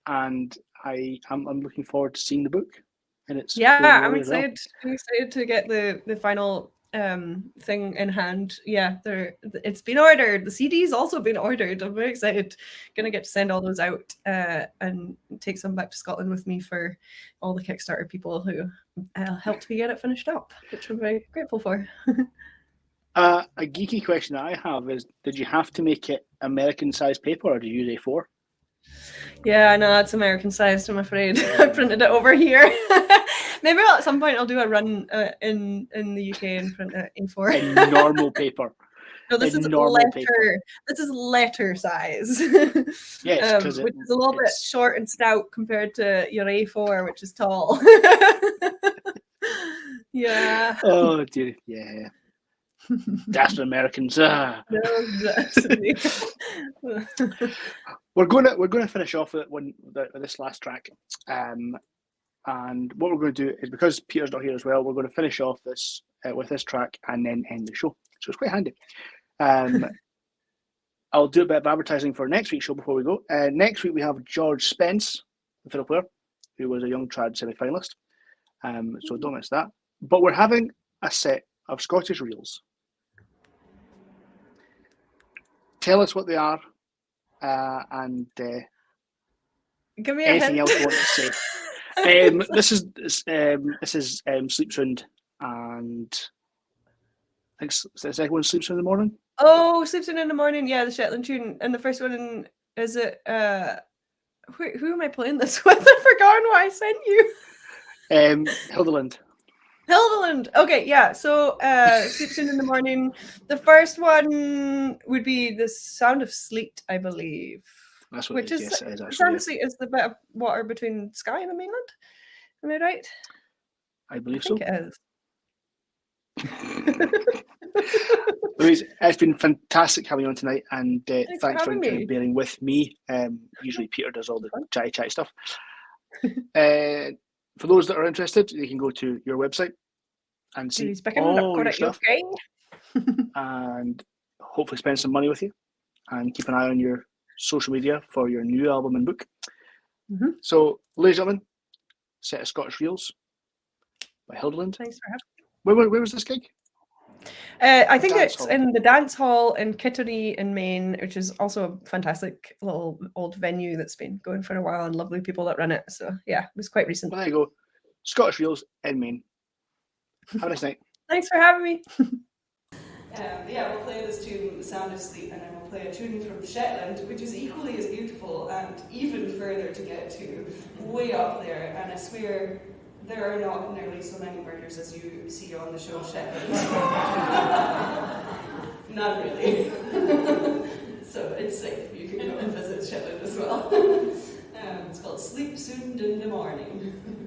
I'm looking forward to seeing the book. And it's I'm excited. I'm excited to get the final thing in hand. Yeah, it's been ordered. The CD's also been ordered. I'm very excited. Gonna get to send all those out and take some back to Scotland with me for all the Kickstarter people who helped me get it finished up, which I'm very grateful for. A geeky question that I have is, did you have to make it American size paper, or did you use A4? Yeah, no, it's American sized, I'm afraid. I printed it over here. Maybe at some point I'll do a run in the UK and print it A4. In normal paper. No, this is letter. Paper. This is letter size. Yes, which is a little bit short and stout compared to your A4, which is tall. Yeah. Oh dear, yeah. That's Americans. No, exactly. We're gonna finish off with this last track, and what we're going to do is, because Peter's not here as well, we're going to finish off this with this track and then end the show. So it's quite handy. I'll do a bit of advertising for next week's show before we go. Next week we have George Spence, the fiddle player, who was a young trad semi-finalist. So don't miss that. But we're having a set of Scottish reels. Tell us what they are, and give me anything hint. else you want to say. This is Sleep Sound, and I think the second one, Sleep Sound in the Morning. Oh, Sleep Sound in the Morning, yeah, the Shetland tune. And the first one is it who am I playing this with? I've forgotten what I sent you. Hildeland. Okay, yeah. So Sleep Sound in the Morning. The first one would be The Sound of Sleet, I believe. That's what which it is. is, Yes, it is The actually, Sound of Sleet is the bit of water between Skye and the mainland. Am I right? I believe I think so. It is. Louise, it's been fantastic having you on tonight, and thanks for having me. bearing with me. Usually Peter does all the chatty stuff. For those that are interested, you can go to your website and see all your stuff, and hopefully spend some money with you, and keep an eye on your social media for your new album and book. Mm-hmm. So, ladies and gentlemen, set of Scottish Reels by Hildeland. Thanks for having me. Where was this gig? I think Dance it's hall. in the dance hall in Kittery in Maine, which is also a fantastic little old venue that's been going for a while and lovely people that run it. So yeah, it was quite recent. Well, there you go. Scottish Reels in Maine. Have a nice night. Thanks for having me. Yeah, we'll play this tune, The Sound of Sleep, and then we'll play a tune from Shetland, which is equally as beautiful and even further to get to, way up there. And I swear there are not nearly so many murders as you see on the show Shetland. None really. So it's safe. You can go and visit Shetland as well. It's called Sleep Soon in the Morning.